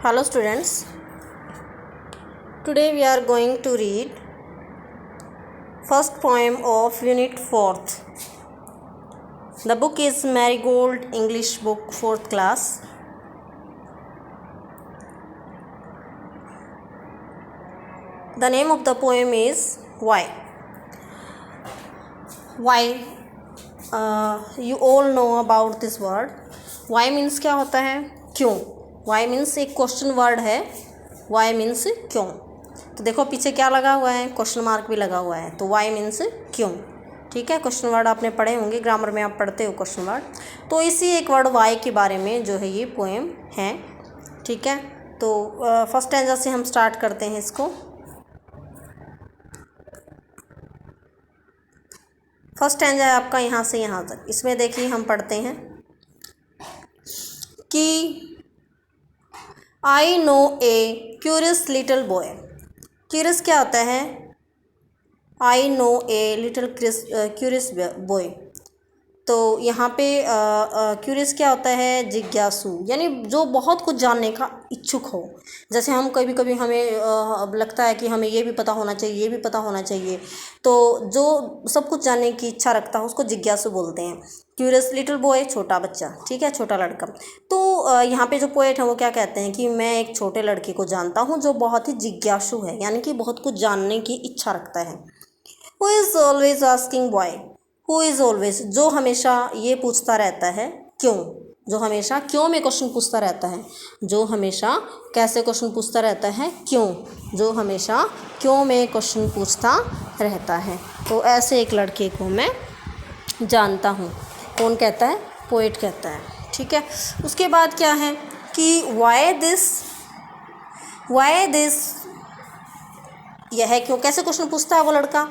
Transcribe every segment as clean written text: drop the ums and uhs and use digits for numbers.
Hello students, today we are going to read first poem of unit 4th. The book is Marigold English book 4th class. The name of the poem is Why. Why, you all know about this word. Why means क्या होता है? क्यों. Why means एक question word है. Why means क्यों. तो देखो पीछे क्या लगा हुआ है, क्वेश्चन मार्क भी लगा हुआ है. तो why means क्यों. ठीक है, क्वेश्चन वर्ड आपने पढ़े होंगे, ग्रामर में आप पढ़ते हो क्वेश्चन वर्ड. तो इसी एक वर्ड वाई के बारे में जो है ये पोएम है. ठीक है, तो फर्स्ट स्टैंजा से हम स्टार्ट करते हैं इसको. फर्स्ट स्टैंजा है आपका यहाँ से यहाँ तक. इसमें देखिए हम पढ़ते हैं कि I know A curious little boy. Curious क्या होता है? I know a little curious boy. तो यहाँ पे क्यूरियस क्या होता है? जिज्ञासु, यानी जो बहुत कुछ जानने का इच्छुक हो. जैसे हम कभी कभी हमें लगता है कि हमें ये भी पता होना चाहिए, ये भी पता होना चाहिए. तो जो सब कुछ जानने की इच्छा रखता है उसको जिज्ञासु बोलते हैं. क्यूरियस लिटिल बॉय, छोटा बच्चा. ठीक है, छोटा लड़का. तो यहाँ पे जो पोएट है वो क्या कहते हैं कि मैं एक छोटे लड़के को जानता हूँ जो बहुत ही जिज्ञासु है, यानी कि बहुत कुछ जानने की इच्छा रखता है. Who is always asking why. Who is always, जो हमेशा ये पूछता रहता है क्यों. जो हमेशा क्यों में क्वेश्चन पूछता रहता है. जो हमेशा कैसे क्वेश्चन पूछता रहता है? क्यों. जो हमेशा क्यों में क्वेश्चन पूछता रहता है. तो ऐसे एक लड़के को मैं जानता हूँ. कौन कहता है? पोएट कहता है. ठीक है, उसके बाद क्या है कि वाई दिस, यह क्यों. कैसे क्वेश्चन पूछता है वो लड़का,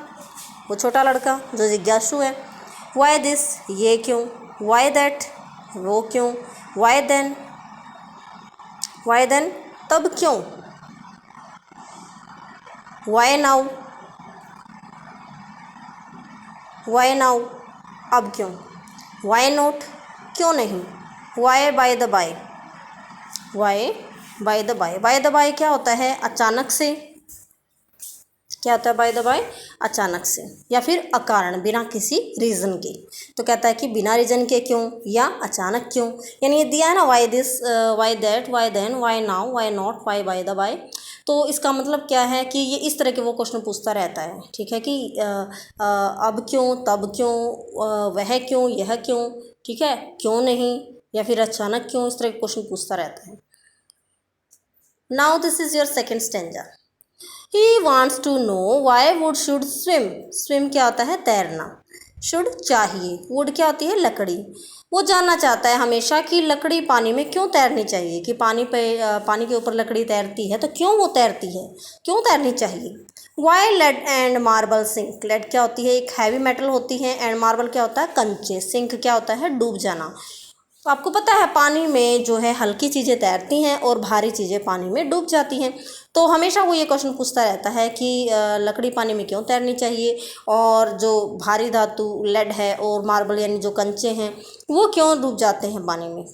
वो छोटा लड़का जो जिज्ञासु है. वाई दिस, ये क्यों. वाई दैट, वो क्यों. वाई देन, तब क्यों. वाई नाउ, अब क्यों. वाई नॉट, क्यों नहीं. Why by the by. By the by क्या होता है? अचानक से. क्या होता है बाय द बाय? अचानक से या फिर अकारण, बिना किसी रीज़न के. तो कहता है कि बिना रीज़न के क्यों या अचानक क्यों. यानी ये दिया है ना, why this, why that, why then, why now, why not, why by the by. तो इसका मतलब क्या है कि ये इस तरह के वो क्वेश्चन पूछता रहता है. ठीक है, कि अब क्यों, तब क्यों, वह क्यों, यह क्यों. ठीक है, क्यों नहीं या फिर अचानक क्यों, इस तरह के क्वेश्चन पूछता रहता है. Now this is your second stanza. He wants to know why wood should swim. Swim क्या होता है? तैरना. Should चाहिए. Wood क्या होती है? लकड़ी. वो जानना चाहता है हमेशा कि लकड़ी पानी में क्यों तैरनी चाहिए. कि पानी के ऊपर लकड़ी तैरती है तो क्यों वो तैरती है, क्यों तैरनी चाहिए. Why lead and marble sink. lead क्या होती है? एक हैवी मेटल होती है. and marble क्या होता है? कंचे. sink क्या होता है? डूब जाना. तो आपको पता है पानी में जो है हल्की चीज़ें तैरती हैं और भारी चीज़ें पानी में डूब जाती हैं. तो हमेशा वो ये क्वेश्चन पूछता रहता है कि लकड़ी पानी में क्यों तैरनी चाहिए और जो भारी धातु लेड है और मार्बल यानी जो कंचे हैं वो क्यों डूब जाते हैं पानी में.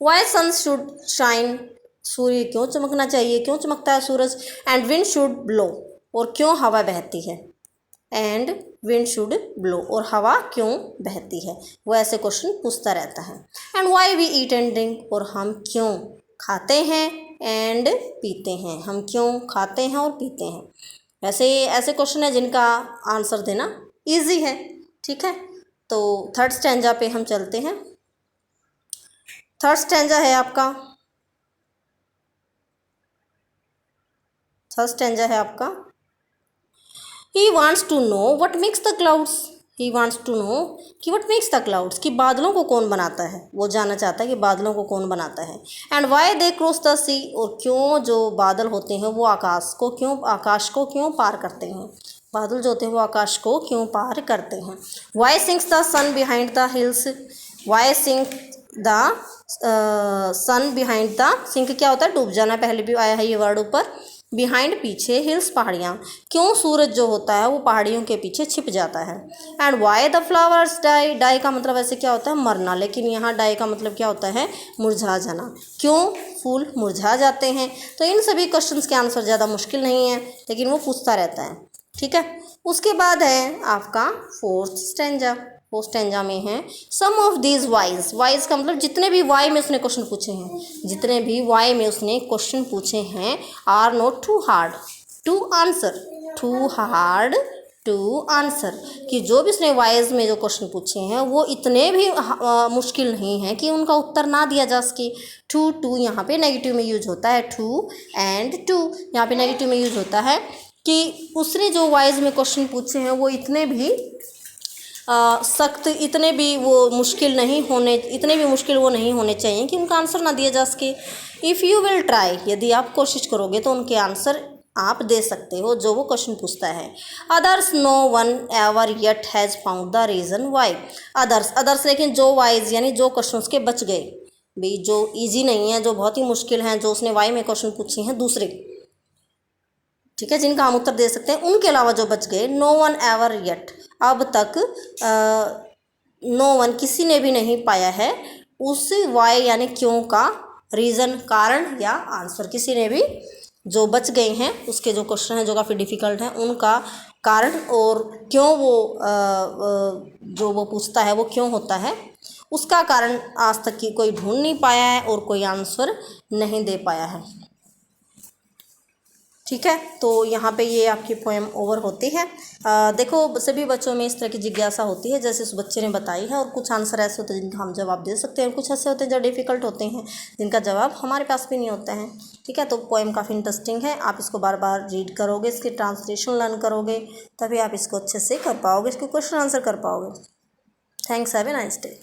Why sun should shine. सूर्य क्यों चमकना चाहिए, क्यों चमकता है सूरज. And wind should blow. और क्यों हवा बहती है. एंड विंड शुड ब्लो, और हवा क्यों बहती है. वो ऐसे क्वेश्चन पूछता रहता है. And why we eat and drink. और हम क्यों खाते हैं एंड पीते हैं. हम क्यों खाते हैं और पीते हैं. वैसे ऐसे क्वेश्चन है जिनका आंसर देना इजी है. ठीक है, तो थर्ड स्टैंजा पे हम चलते हैं. थर्ड स्टैंजा है आपका. He wants to know what makes the clouds. He wants to know कि what makes the clouds, कि बादलों को कौन बनाता है. वो जानना चाहता है कि बादलों को कौन बनाता है. And why they cross the sea. और क्यों जो बादल होते हैं वो आकाश को क्यों पार करते हैं. बादल जो होते हैं वो आकाश को क्यों पार करते हैं. Why sinks the sun behind the hills. Why sink the sun behind the. sink क्या होता है? डूब जाना. पहले भी आया है ये वर्ड ऊपर. बिहाइंड पीछे, हिल्स पहाड़ियाँ, क्यों सूरज जो होता है वो पहाड़ियों के पीछे छिप जाता है। And why the flowers die, die का मतलब ऐसे क्या होता है मरना, लेकिन यहाँ डाई का मतलब क्या होता है मुरझा जाना, क्यों फूल मुरझा जाते हैं। तो इन सभी क्वेश्चंस के आंसर ज़्यादा मुश्किल नहीं है, लेकिन वो पूछता रहता है, ठीक है। उसके बाद है आपका फोर्थ स्टैंजा। फोर्थ स्टैंजा में है सम ऑफ दीज वाइज, वाइज का मतलब जितने भी वाई में उसने क्वेश्चन पूछे हैं, जितने भी वाई में उसने क्वेश्चन पूछे हैं are not too hard to answer, too hard to answer, कि जो भी उसने वाइज में जो क्वेश्चन पूछे हैं वो इतने भी मुश्किल नहीं है कि उनका उत्तर ना दिया जा सके। टू यहाँ पे नेगेटिव में यूज होता है, टू एंड टू यहाँ पे नेगेटिव में यूज होता है कि उसने जो वाइज में क्वेश्चन पूछे हैं वो इतने भी सख्त, इतने भी वो मुश्किल नहीं होने, इतने भी मुश्किल वो नहीं होने चाहिए कि उनका आंसर ना दिया जा सके। इफ़ यू विल ट्राई, यदि आप कोशिश करोगे तो उनके आंसर आप दे सकते हो जो वो क्वेश्चन पूछता है। Others no one ever yet has found the reason why, others लेकिन जो वाइज यानी जो क्वेश्चन उसके बच गए, भाई जो ईजी नहीं है, जो बहुत ही मुश्किल हैं, जो उसने वाई में क्वेश्चन पूछे हैं दूसरे, ठीक है, जिनका हम उत्तर दे सकते हैं, उनके अलावा जो बच गए, नो वन एवर येट, अब तक नो वन किसी ने भी नहीं पाया है उस वाई यानी क्यों का रीज़न कारण या आंसर, किसी ने भी जो बच गए हैं उसके जो क्वेश्चन हैं जो काफ़ी डिफ़िकल्ट हैं उनका कारण और क्यों वो जो वो पूछता है वो क्यों होता है उसका कारण आज तक की कोई ढूंढ नहीं पाया है और कोई आंसर नहीं दे पाया है, ठीक है। तो यहाँ पे ये आपकी पोएम ओवर होती है। देखो सभी बच्चों में इस तरह की जिज्ञासा होती है जैसे उस बच्चे ने बताई है, और कुछ आंसर ऐसे होते हैं जिनका हम जवाब दे सकते हैं, कुछ ऐसे होते हैं जो डिफ़िकल्ट होते हैं जिनका जवाब हमारे पास भी नहीं होता है, ठीक है। तो पोएम काफ़ी इंटरेस्टिंग है, आप इसको बार बार रीड करोगे, इसकी ट्रांसलेशन लर्न करोगे, तभी आप इसको अच्छे से कर पाओगे, इसके क्वेश्चन आंसर कर पाओगे। Thanks, have a nice day.